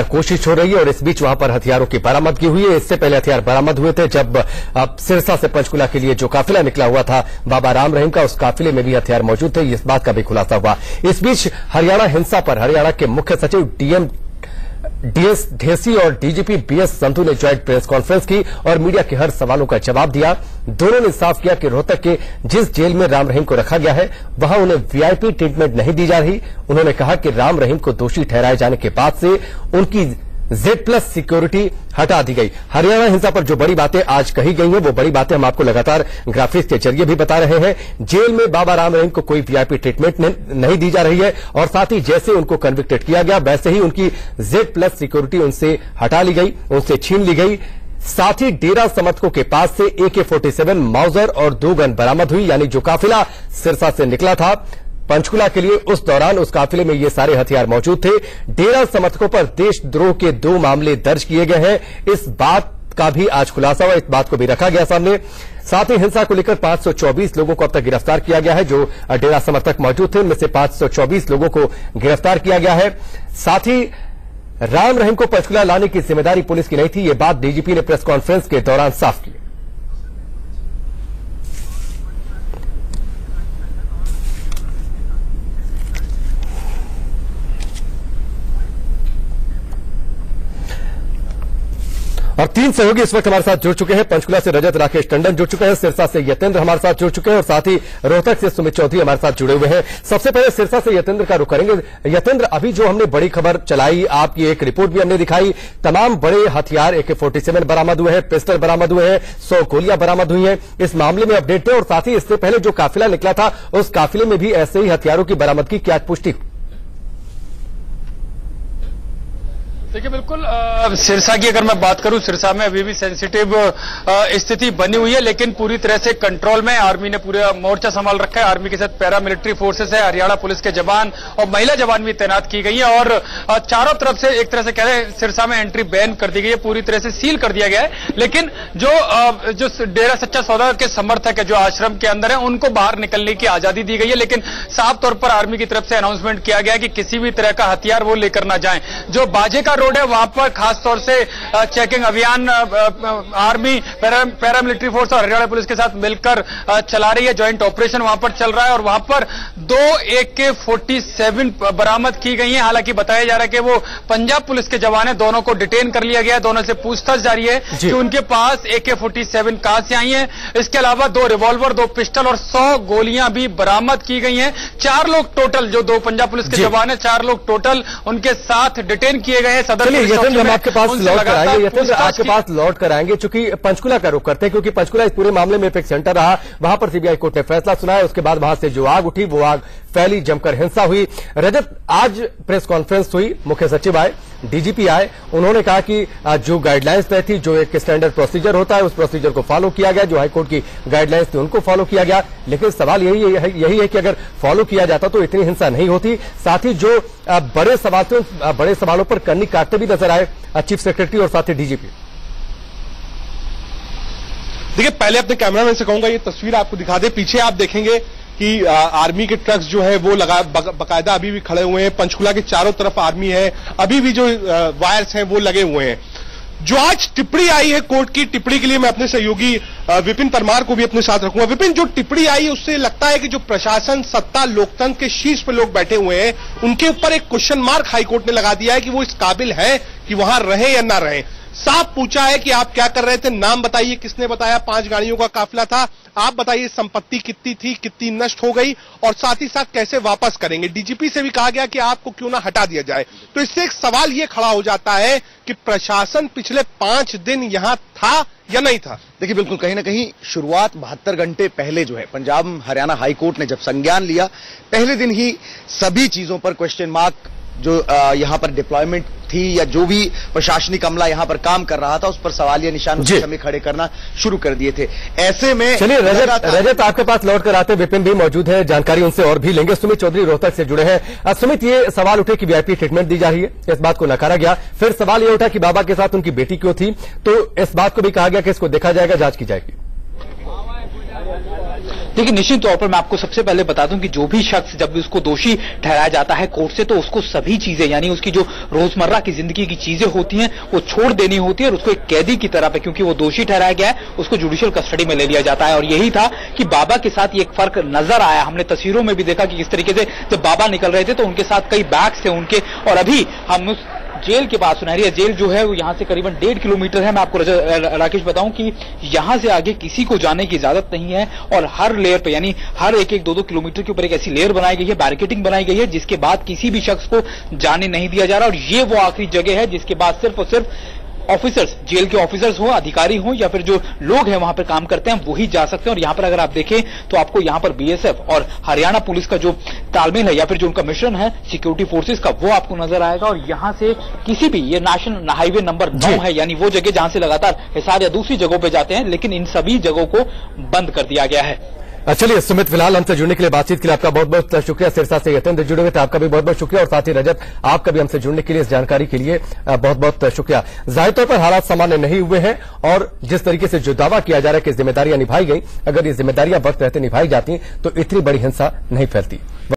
कोशिश हो रही है और इस बीच वहां पर हथियारों की बरामदगी हुई है। इससे पहले हथियार बरामद हुए थे जब सिरसा से पंचकुला के लिए जो काफिला निकला हुआ था बाबा राम रहीम का, उस काफिले में भी हथियार मौजूद थे। इस बात का भी खुलासा हुआ। इस बीच हरियाणा हिंसा पर हरियाणा के मुख्य सचिव डीएस ढेसी और डीजीपी बीएस संधू ने ज्वाइंट प्रेस कॉन्फ्रेंस की और मीडिया के हर सवालों का जवाब दिया। दोनों ने साफ किया कि रोहतक के जिस जेल में राम रहीम को रखा गया है वहां उन्हें वीआईपी ट्रीटमेंट नहीं दी जा रही। उन्होंने कहा कि राम रहीम को दोषी ठहराए जाने के बाद से उनकी Z+ सिक्योरिटी हटा दी गई। हरियाणा हिंसा पर जो बड़ी बातें आज कही गई हैं वो बड़ी बातें हम आपको लगातार ग्राफिक्स के जरिए भी बता रहे हैं। जेल में बाबा राम रहीम को कोई वीआईपी ट्रीटमेंट नहीं दी जा रही है और साथ ही जैसे उनको कन्विक्टेड किया गया वैसे ही उनकी Z+ सिक्योरिटी उनसे हटा ली गई, उनसे छीन ली गई। साथ ही डेरा समर्थकों के पास से AK-47 माउजर और 2 गन बरामद हुई। यानी जो काफिला सिरसा से निकला था पंचकुला के लिए, उस दौरान उस काफिले में ये सारे हथियार मौजूद थे। डेरा समर्थकों पर देशद्रोह के 2 मामले दर्ज किए गए हैं। इस बात का भी आज खुलासा हुआ, इस बात को भी रखा गया सामने। साथ ही हिंसा को लेकर 524 लोगों को अब तक गिरफ्तार किया गया है। जो डेरा समर्थक मौजूद थे उनमें से 524 लोगों को गिरफ्तार किया गया है। साथ ही राम रहीम को पंचकुला लाने की जिम्मेदारी पुलिस की नहीं थी, ये बात डीजीपी ने प्रेस कॉन्फ्रेंस के दौरान साफ की। और 3 सहयोगी इस वक्त हमारे साथ जुड़ चुके हैं। पंचकुला से रजत राकेश टंडन जुड़ चुके हैं, सिरसा से यतेंद्र हमारे साथ जुड़ चुके हैं और साथ ही रोहतक से सुमित चौधरी हमारे साथ जुड़े हुए हैं। सबसे पहले सिरसा से यतेंद्र का रुख करेंगे। यतेंद्र, अभी जो हमने बड़ी खबर चलाई, आपकी एक रिपोर्ट भी हमने दिखाई, तमाम बड़े हथियार AK-47 बरामद हुए हैं, पिस्टल बरामद हुए हैं, 100 गोलियां बरामद हुई हैं। इस मामले में अपडेट थे और साथ ही इससे पहले जो काफिला निकला था उस काफिले में भी ऐसे ही हथियारों की बरामदगी की आज पुष्टि। देखिए, बिल्कुल सिरसा की अगर मैं बात करूं, सिरसा में अभी भी सेंसिटिव स्थिति बनी हुई है, लेकिन पूरी तरह से कंट्रोल में आर्मी ने पूरा मोर्चा संभाल रखा है। आर्मी के साथ पैरामिलिट्री फोर्सेस है, हरियाणा पुलिस के जवान और महिला जवान भी तैनात की गई है और चारों तरफ से एक तरह से कह रहे हैं सिरसा में एंट्री बैन कर दी गई है, पूरी तरह से सील कर दिया गया है। लेकिन जो डेरा सच्चा सौदा के समर्थक है, जो आश्रम के अंदर है, उनको बाहर निकलने की आजादी दी गई है। लेकिन साफ तौर पर आर्मी की तरफ से अनाउंसमेंट किया गया है कि किसी भी तरह का हथियार वो लेकर ना जाएं। जो बाजे का रोड है वहां पर खास तौर से चेकिंग अभियान आर्मी, पैरामिलिट्री फोर्स और हरियाणा पुलिस के साथ मिलकर चला रही है। ज्वाइंट ऑपरेशन वहां पर चल रहा है और वहां पर 2 AK-47 बरामद की गई हैं। हालांकि बताया जा रहा है कि वो पंजाब पुलिस के जवान हैं, दोनों को डिटेन कर लिया गया है, दोनों से पूछताछ जारी है कि उनके पास AK-47 कहां से आई हैं। इसके अलावा 2 रिवॉल्वर, 2 पिस्टल और 100 गोलियां भी बरामद की गई हैं। 4 लोग टोटल, जो 2 पंजाब पुलिस के जवान है, 4 लोग टोटल उनके साथ डिटेन किए गए हैं। सदर हम आपके पास लौट कर आएंगे, यतेंद्र आपके पास लौट कर आएंगे, चूंकि पंचकुला का रुख करते हैं क्योंकि पंचकुला इस पूरे मामले में एपेक्स सेंटर रहा। वहां पर सीबीआई कोर्ट ने फैसला सुनाया, उसके बाद वहां से जो आग उठी वो आग फैली, जमकर हिंसा हुई। रजत, आज प्रेस कॉन्फ्रेंस हुई, मुख्य सचिव आए, डीजीपी आए, उन्होंने कहा कि जो गाइडलाइंस तय थी, जो एक स्टैंडर्ड प्रोसीजर होता है, उस प्रोसीजर को फॉलो किया गया, जो हाईकोर्ट की गाइडलाइंस थी उनको फॉलो किया गया। लेकिन सवाल यही है कि अगर फॉलो किया जाता तो इतनी हिंसा नहीं होती। साथ ही जो बड़े सवालों पर कन्नी काटते भी नजर आए चीफ सेक्रेटरी और साथ ही डीजीपी। देखिए, पहले अपने कैमरामैन से कहूंगा ये तस्वीर आपको दिखा दे। पीछे आप देखेंगे कि आर्मी के ट्रक्स जो है वो बकायदा अभी भी खड़े हुए हैं। पंचकुला के चारों तरफ आर्मी है, अभी भी जो वायर्स हैं वो लगे हुए हैं। जो आज टिप्पणी आई है कोर्ट की, टिप्पणी के लिए मैं अपने सहयोगी विपिन परमार को भी अपने साथ रखूंगा। विपिन, जो टिप्पणी आई उससे लगता है कि जो प्रशासन, सत्ता, लोकतंत्र के शीर्ष पर लोग बैठे हुए हैं उनके ऊपर एक क्वेश्चन मार्क हाईकोर्ट ने लगा दिया है कि वो इस काबिल है कि वहां रहे या ना रहे। साफ पूछा है कि आप क्या कर रहे थे, नाम बताइए, किसने बताया, 5 गाड़ियों का काफिला था, आप बताइए संपत्ति कितनी थी, कितनी नष्ट हो गई और साथ ही साथ कैसे वापस करेंगे। डीजीपी से भी कहा गया कि आपको क्यों ना हटा दिया जाए। तो इससे एक सवाल ये खड़ा हो जाता है कि प्रशासन पिछले 5 दिन यहां था या नहीं था। देखिए, बिल्कुल कहीं ना कहीं शुरुआत 72 घंटे पहले जो है पंजाब हरियाणा हाईकोर्ट ने जब संज्ञान लिया, पहले दिन ही सभी चीजों पर क्वेश्चन मार्क जो यहां पर डिप्लॉयमेंट थी या जो भी प्रशासनिक अमला यहां पर काम कर रहा था उस पर सवालिया निशान उस समय खड़े करना शुरू कर दिए थे। ऐसे में चलिए रजत आपके पास लौट कर आते, विपिन भी मौजूद है, जानकारी उनसे और भी लेंगे। सुमित चौधरी रोहतक से जुड़े हैं। सुमित, ये सवाल उठे कि वीआईपी ट्रीटमेंट दी जा रही है, इस बात को नकारा गया। फिर सवाल ये उठा कि बाबा के साथ उनकी बेटी क्यों थी, तो इस बात को भी कहा गया कि इसको देखा जाएगा, जांच की जाएगी। देखिए, निश्चित तौर पर मैं आपको सबसे पहले बता दूं कि जो भी शख्स जब भी उसको दोषी ठहराया जाता है कोर्ट से, तो उसको सभी चीजें यानी उसकी जो रोजमर्रा की जिंदगी की चीजें होती हैं वो छोड़ देनी होती है और उसको एक कैदी की तरह पे, क्योंकि वो दोषी ठहराया गया है, उसको जुडिशियल कस्टडी में ले लिया जाता है। और यही था कि बाबा के साथ ये एक फर्क नजर आया। हमने तस्वीरों में भी देखा कि किस तरीके से जब बाबा निकल रहे थे तो उनके साथ कई बैग्स थे उनके, और अभी हम उस जेल के पास, सुनहरिया जेल जो है वो यहां से करीबन 1.5 किलोमीटर है। मैं आपको राकेश बताऊं कि यहां से आगे किसी को जाने की इजाजत नहीं है और हर लेयर पे यानी हर 1-2 किलोमीटर के ऊपर एक ऐसी लेयर बनाई गई है, बैरिकेडिंग बनाई गई है, जिसके बाद किसी भी शख्स को जाने नहीं दिया जा रहा। और ये वो आखिरी जगह है जिसके बाद सिर्फ और सिर्फ ऑफिसर्स, जेल के ऑफिसर्स हो, अधिकारी हो या फिर जो लोग हैं वहां पर काम करते हैं वही जा सकते हैं। और यहां पर अगर आप देखें तो आपको यहां पर बीएसएफ और हरियाणा पुलिस का जो तालमेल है या फिर जो उनका मिश्रण है सिक्योरिटी फोर्सेस का, वो आपको नजर आएगा। और यहां से किसी भी, ये नेशनल हाईवे नंबर 9 है, यानी वो जगह जहां से लगातार हिसार या दूसरी जगहों पर जाते हैं, लेकिन इन सभी जगहों को बंद कर दिया गया है। चलिए सुमित, फिलहाल हमसे जुड़ने के लिए, बातचीत के लिए आपका बहुत बहुत शुक्रिया। सिरसा से यतेंद्र जुड़े हुए थे, आपका भी बहुत बहुत शुक्रिया। और साथ ही रजत, आपका भी हमसे जुड़ने के लिए, इस जानकारी के लिए बहुत बहुत शुक्रिया। जाहिर तौर पर हालात सामान्य नहीं हुए हैं और जिस तरीके से जो दावा किया जा रहा है कि जिम्मेदारियां निभाई गई, अगर ये जिम्मेदारियां वक्त रहते निभाई जाती तो इतनी बड़ी हिंसा नहीं फैलती।